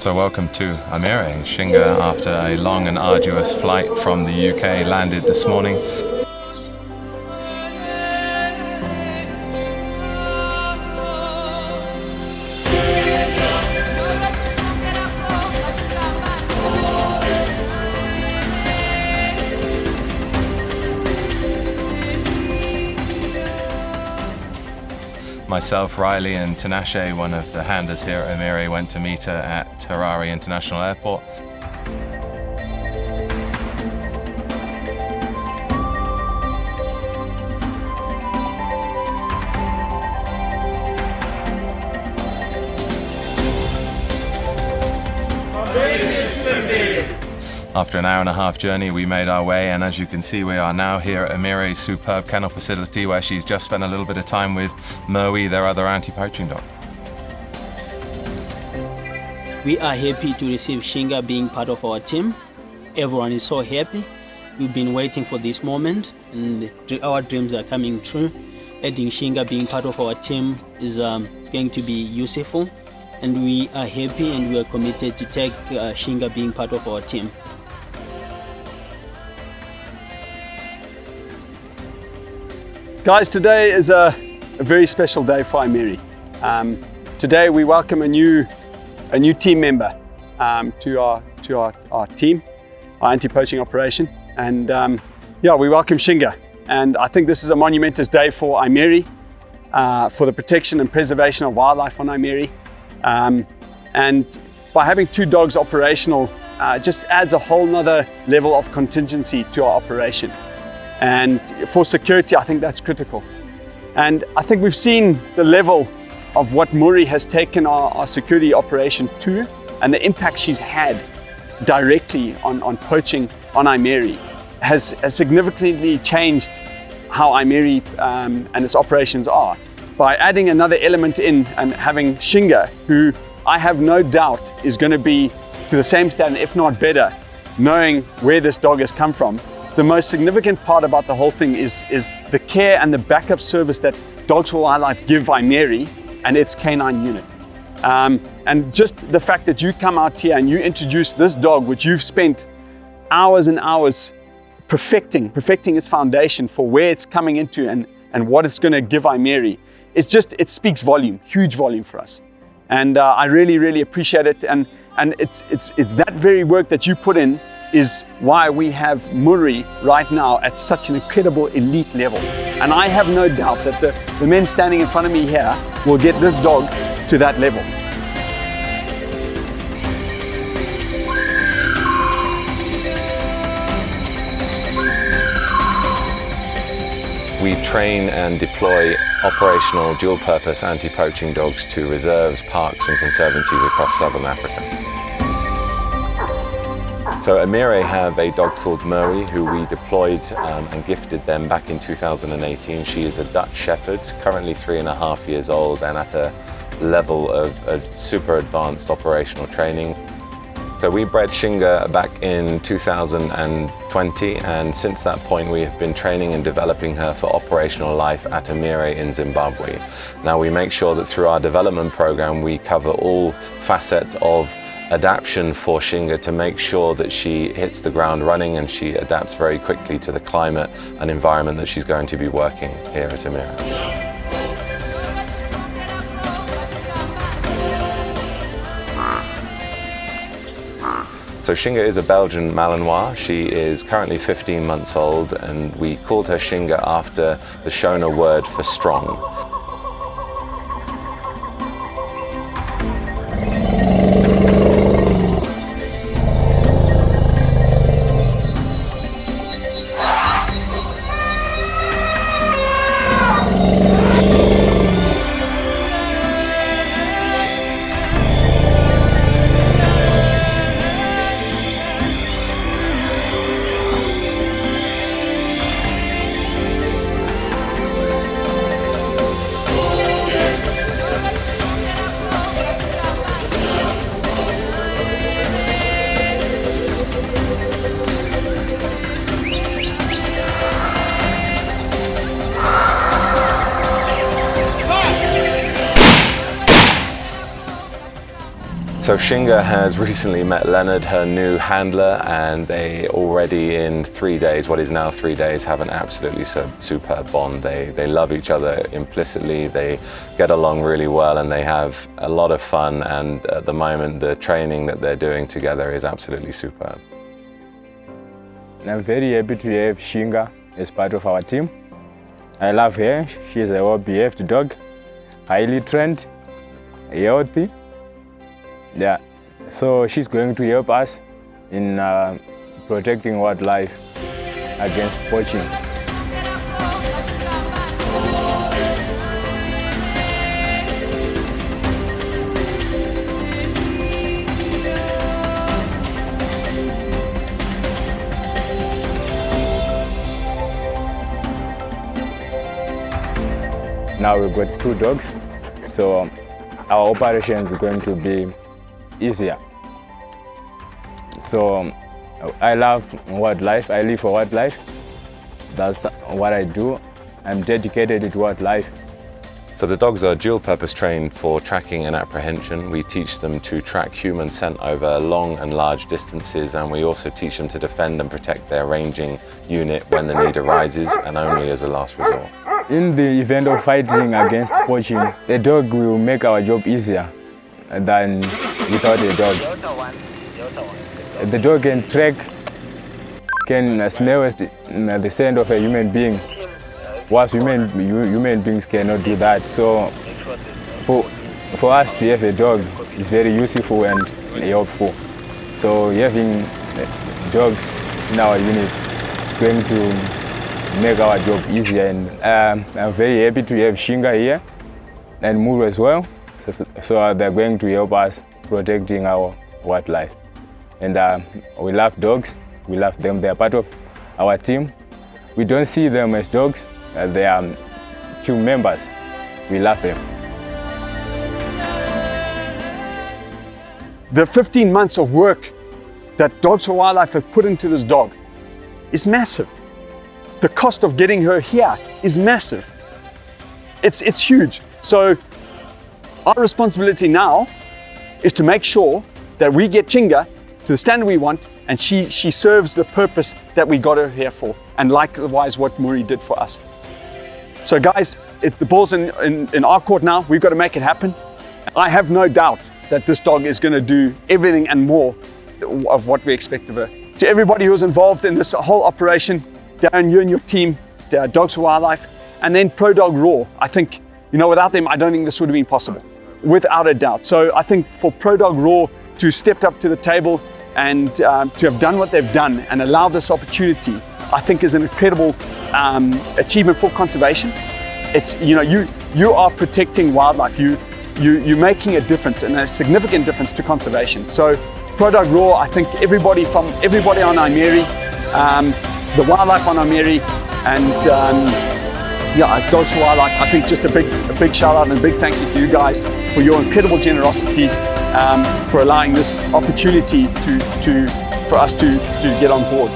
So welcome to Imire. Shinga, after a long and arduous flight from the UK, landed this morning. Myself, Riley and Tinashe, one of the handlers here at Imire, went to meet her at Harare International Airport. After an hour-and-a-half journey, we made our way, and as you can see, we are now here at Imire's superb kennel facility, where she's just spent a little bit of time with Moe, their other anti-poaching dog. We are happy to receive Shinga being part of our team. Everyone is so happy. We've been waiting for this moment, and our dreams are coming true. Adding Shinga being part of our team is going to be useful, and we are happy and we are committed to take Shinga being part of our team. Guys, today is a very special day for Imire. Today we welcome a new team member to our team, our anti-poaching operation, and yeah, we welcome Shinga. And I think this is a monumentous day for Imire, for the protection and preservation of wildlife on Imire. And by having two dogs operational, just adds a whole nother level of contingency to our operation. And for security, I think that's critical. And I think we've seen the level of what Muri has taken our security operation to, and the impact she's had directly on poaching on Imire has significantly changed how Imire and its operations are. By adding another element in and having Shinga, who I have no doubt is going to be to the same standard, if not better, knowing where this dog has come from. The most significant part about the whole thing is the care and the backup service that Dogs for Wildlife give Imire and its canine unit. And just the fact that you come out here and you introduce this dog, which you've spent hours and hours perfecting its foundation for where it's coming into and what it's going to give Imire, it speaks volume, huge volume for us. And I really, really appreciate it. And it's that very work that you put in is why we have Muri right now at such an incredible elite level. And I have no doubt that the men standing in front of me here will get this dog to that level. We train and deploy operational dual-purpose anti-poaching dogs to reserves, parks and conservancies across southern Africa. So Imire have a dog called Moe, who we deployed and gifted them back in 2018. She is a Dutch Shepherd, currently 3.5 years old and at a level of super advanced operational training. So we bred Shinga back in 2020, and since that point we have been training and developing her for operational life at Imire in Zimbabwe. Now we make sure that through our development program we cover all facets of adaptation for Shinga to make sure that she hits the ground running and she adapts very quickly to the climate and environment that she's going to be working here at Imire. So Shinga is a Belgian Malinois. She is currently 15 months old, and we called her Shinga after the Shona word for strong. So Shinga has recently met Leonard, her new handler, and they already in 3 days, what is now 3 days, have an absolutely superb bond. They love each other implicitly, they get along really well, and they have a lot of fun, and at the moment the training that they're doing together is absolutely superb. I'm very happy to have Shinga as part of our team. I love her. She's a well-behaved dog, highly trained, healthy. Yeah, so she's going to help us in protecting wildlife against poaching. Now we've got 2 dogs, so our operations are going to be easier. So I love wildlife, I live for wildlife. That's what I do. I'm dedicated to wildlife. So the dogs are dual purpose trained for tracking and apprehension. We teach them to track human scent over long and large distances, and we also teach them to defend and protect their ranging unit when the need arises and only as a last resort. In the event of fighting against poaching, a dog will make our job easier than without a dog. The dog can track, can smell the scent of a human being, whilst human beings cannot do that. So for us to have a dog is very useful and helpful. So having dogs in our unit is going to make our job easier, and I'm very happy to have Shinga here and Muru as well. So they're going to help us protecting our wildlife. And we love dogs, we love them, they're part of our team. We don't see them as dogs, they are team members. We love them. The 15 months of work that Dogs for Wildlife have put into this dog is massive. The cost of getting her here is massive. It's huge. So our responsibility now is to make sure that we get Shinga to the standard we want, and she serves the purpose that we got her here for, and likewise what Muri did for us. So guys, the ball's in our court now. We've got to make it happen. I have no doubt that this dog is going to do everything and more of what we expect of her. To everybody who was involved in this whole operation, Darren, you and your team, Dogs for Wildlife, and then Pro Dog Raw, I think, without them, I don't think this would have been possible, without a doubt. So I think for Pro Dog Raw to step up to the table and to have done what they've done and allow this opportunity, I think is an incredible achievement for conservation. It's, you are protecting wildlife. You're making a difference, and a significant difference to conservation. So Pro Dog Raw, I think everybody on Imire, the wildlife on Imire, and Dogs for Wildlife, I think just a big shout out and a big thank you to you guys for your incredible generosity, for allowing this opportunity for us to get on board.